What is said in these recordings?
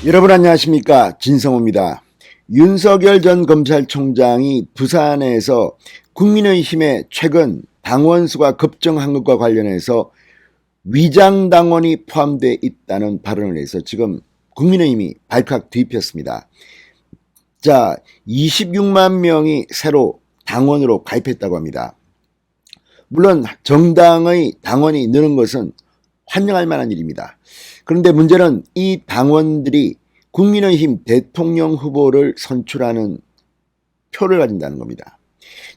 여러분 안녕하십니까, 진성호입니다. 윤석열 전 검찰총장이 부산에서 국민의힘의 최근 당원수가 급증한 것과 관련해서 위장당원이 포함되어 있다는 발언을 해서 지금 국민의힘이 발칵 뒤집혔습니다. 자, 26만 명이 새로 당원으로 가입했다고 합니다. 물론 정당의 당원이 느는 것은 환영할 만한 일입니다. 그런데 문제는 이 당원들이 국민의힘 대통령 후보를 선출하는 표를 가진다는 겁니다.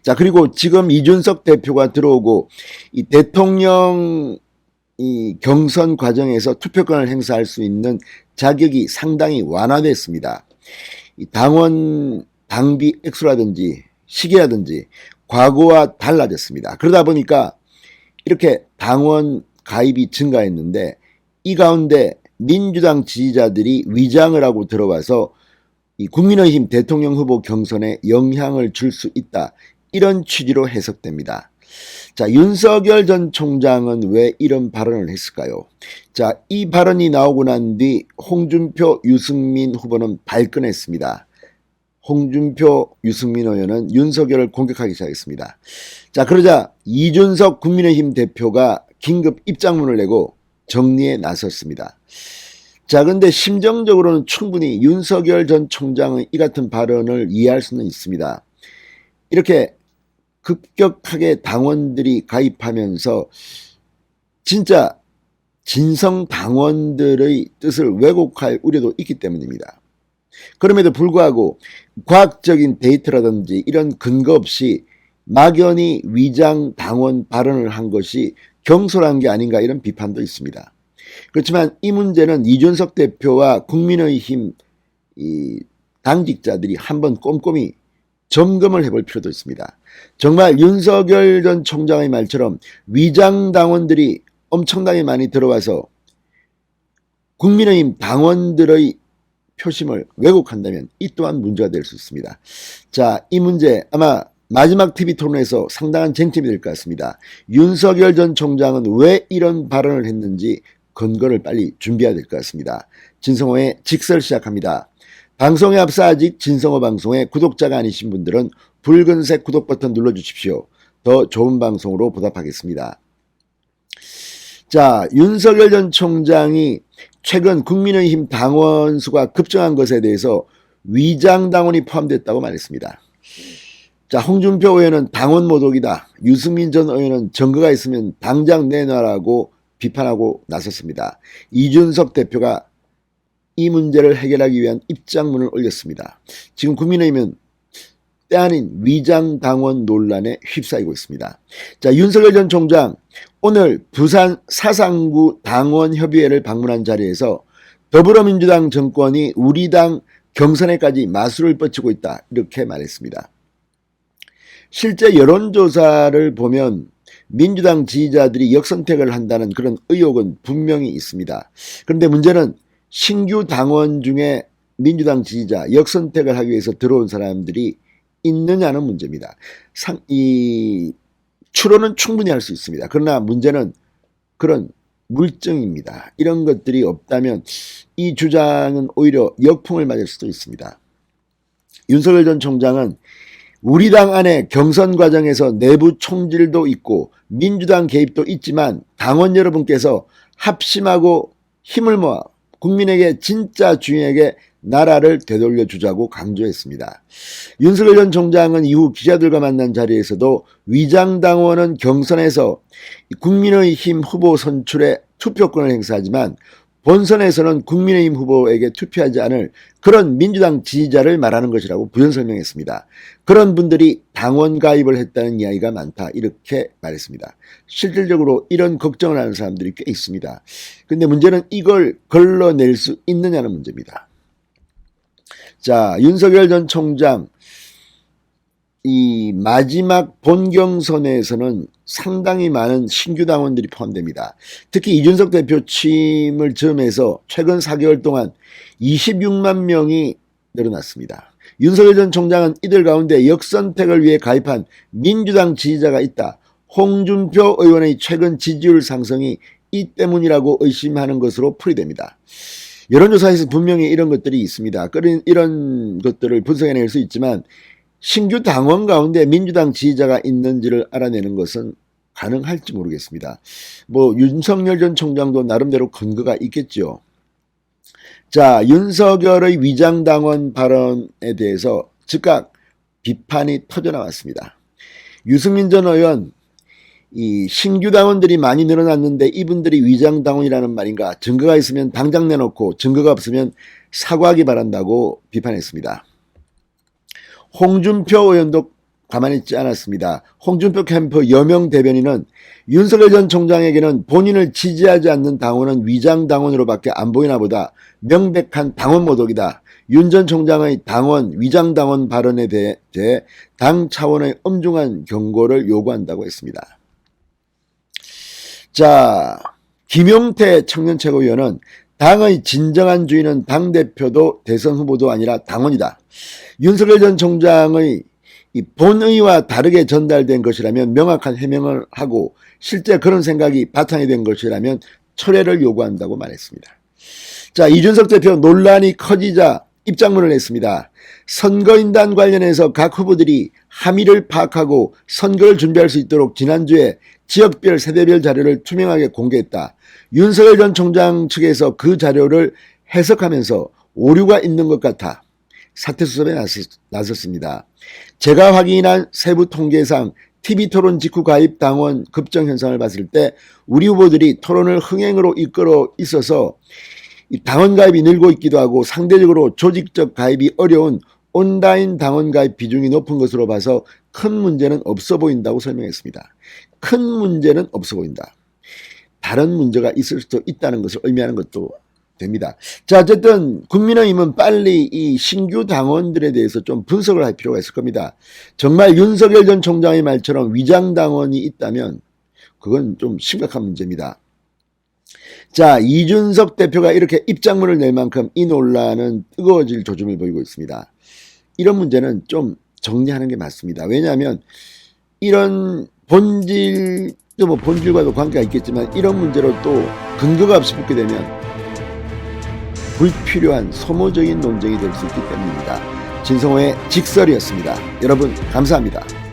자, 그리고 지금 이준석 대표가 들어오고 이 대통령 경선 과정에서 투표권을 행사할 수 있는 자격이 상당히 완화됐습니다. 이 당원 당비 액수라든지 시기라든지 과거와 달라졌습니다. 그러다 보니까 이렇게 당원 가입이 증가했는데 이 가운데 민주당 지지자들이 위장을 하고 들어와서 이 국민의힘 대통령 후보 경선에 영향을 줄 수 있다, 이런 취지로 해석됩니다. 자, 윤석열 전 총장은 왜 이런 발언을 했을까요? 자, 이 발언이 나오고 난 뒤 홍준표, 유승민 후보는 발끈했습니다. 홍준표, 유승민 의원은 윤석열을 공격하기 시작했습니다. 자, 그러자 이준석 국민의힘 대표가 긴급 입장문을 내고 정리에 나섰습니다. 자, 근데 심정적으로는 충분히 윤석열 전 총장의 이 같은 발언을 이해할 수는 있습니다. 이렇게 급격하게 당원들이 가입하면서 진짜 진성 당원들의 뜻을 왜곡할 우려도 있기 때문입니다. 그럼에도 불구하고 과학적인 데이터라든지 이런 근거 없이 막연히 위장 당원 발언을 한 것이 경솔한 게 아닌가, 이런 비판도 있습니다. 그렇지만 이 문제는 이준석 대표와 국민의힘 당직자들이 한번 꼼꼼히 점검을 해볼 필요도 있습니다. 정말 윤석열 전 총장의 말처럼 위장 당원들이 엄청나게 많이 들어와서 국민의힘 당원들의 표심을 왜곡한다면 이 또한 문제가 될 수 있습니다. 자, 이 문제 아마 마지막 TV 토론에서 상당한 쟁점이 될 것 같습니다. 윤석열 전 총장은 왜 이런 발언을 했는지 근거를 빨리 준비해야 될 것 같습니다. 진성호의 직설 시작합니다. 방송에 앞서 아직 진성호 방송의 구독자가 아니신 분들은 붉은색 구독 버튼 눌러주십시오. 더 좋은 방송으로 보답하겠습니다. 자, 윤석열 전 총장이 최근 국민의힘 당원 수가 급증한 것에 대해서 위장 당원이 포함됐다고 말했습니다. 자, 홍준표 의원은 당원 모독이다. 유승민 전 의원은 증거가 있으면 당장 내놔라고 비판하고 나섰습니다. 이준석 대표가 이 문제를 해결하기 위한 입장문을 올렸습니다. 지금 국민의힘은 때 아닌 위장 당원 논란에 휩싸이고 있습니다. 자, 윤석열 전 총장 오늘 부산 사상구 당원협의회를 방문한 자리에서 더불어민주당 정권이 우리 당 경선에까지 마술을 뻗치고 있다, 이렇게 말했습니다. 실제 여론조사를 보면 민주당 지지자들이 역선택을 한다는 그런 의혹은 분명히 있습니다. 그런데 문제는 신규 당원 중에 민주당 지지자 역선택을 하기 위해서 들어온 사람들이 있느냐는 문제입니다. 이 추론은 충분히 할 수 있습니다. 그러나 문제는 그런 물증입니다. 이런 것들이 없다면 이 주장은 오히려 역풍을 맞을 수도 있습니다. 윤석열 전 총장은 우리 당 안에 경선 과정에서 내부 총질도 있고 민주당 개입도 있지만 당원 여러분께서 합심하고 힘을 모아 국민에게 진짜 주인에게 나라를 되돌려 주자고 강조했습니다. 윤석열 전 총장은 이후 기자들과 만난 자리에서도 위장당원은 경선에서 국민의힘 후보 선출에 투표권을 행사하지만 본선에서는 국민의힘 후보에게 투표하지 않을 그런 민주당 지지자를 말하는 것이라고 부연 설명했습니다. 그런 분들이 당원 가입을 했다는 이야기가 많다, 이렇게 말했습니다. 실질적으로 이런 걱정을 하는 사람들이 꽤 있습니다. 그런데 문제는 이걸 걸러낼 수 있느냐는 문제입니다. 자, 윤석열 전 총장 이 마지막 본경선에서는 상당히 많은 신규 당원들이 포함됩니다. 특히 이준석 대표 취임을 즈음해서 최근 4개월 동안 26만 명이 늘어났습니다. 윤석열 전 총장은 이들 가운데 역선택을 위해 가입한 민주당 지지자가 있다, 홍준표 의원의 최근 지지율 상승이 이 때문이라고 의심하는 것으로 풀이됩니다. 여론조사에서 분명히 이런 것들이 있습니다. 이런 것들을 분석해낼 수 있지만 신규 당원 가운데 민주당 지지자가 있는지를 알아내는 것은 가능할지 모르겠습니다. 뭐 윤석열 전 총장도 나름대로 근거가 있겠죠. 자, 윤석열의 위장당원 발언에 대해서 즉각 비판이 터져나왔습니다. 유승민 전 의원, 이 신규 당원들이 많이 늘어났는데 이분들이 위장당원이라는 말인가? 증거가 있으면 당장 내놓고 증거가 없으면 사과하기 바란다고 비판했습니다. 홍준표 의원도 가만히 있지 않았습니다. 홍준표 캠프 여명 대변인은 윤석열 전 총장에게는 본인을 지지하지 않는 당원은 위장당원으로밖에 안 보이나 보다 명백한 당원 모독이다. 윤 전 총장의 위장당원 발언에 대해 당 차원의 엄중한 경고를 요구한다고 했습니다. 자, 김용태 청년최고위원은 당의 진정한 주인은 당대표도 대선 후보도 아니라 당원이다. 윤석열 전 총장의 이 본의와 다르게 전달된 것이라면 명확한 해명을 하고 실제 그런 생각이 바탕이 된 것이라면 철회를 요구한다고 말했습니다. 자, 이준석 대표 논란이 커지자 입장문을 냈습니다. 선거인단 관련해서 각 후보들이 함의를 파악하고 선거를 준비할 수 있도록 지난주에 지역별 세대별 자료를 투명하게 공개했다. 윤석열 전 총장 측에서 그 자료를 해석하면서 오류가 있는 것 같아 사퇴수습에 나섰습니다. 제가 확인한 세부 통계상 TV토론 직후 가입 당원 급증 현상을 봤을 때 우리 후보들이 토론을 흥행으로 이끌어 있어서 당원 가입이 늘고 있기도 하고 상대적으로 조직적 가입이 어려운 온라인 당원 가입 비중이 높은 것으로 봐서 큰 문제는 없어 보인다고 설명했습니다. 큰 문제는 없어 보인다. 다른 문제가 있을 수도 있다는 것을 의미하는 것도 됩니다. 자, 어쨌든 국민의힘은 빨리 이 신규 당원들에 대해서 좀 분석을 할 필요가 있을 겁니다. 정말 윤석열 전 총장의 말처럼 위장당원이 있다면 그건 좀 심각한 문제입니다. 자, 이준석 대표가 이렇게 입장문을 낼 만큼 이 논란은 뜨거워질 조짐을 보이고 있습니다. 이런 문제는 좀 정리하는 게 맞습니다. 왜냐하면 이런 본질도 뭐 본질과도 관계가 있겠지만 이런 문제로 또 근거가 없이 붙게 되면 불필요한 소모적인 논쟁이 될 수 있기 때문입니다. 진성호의 직설이었습니다. 여러분 감사합니다.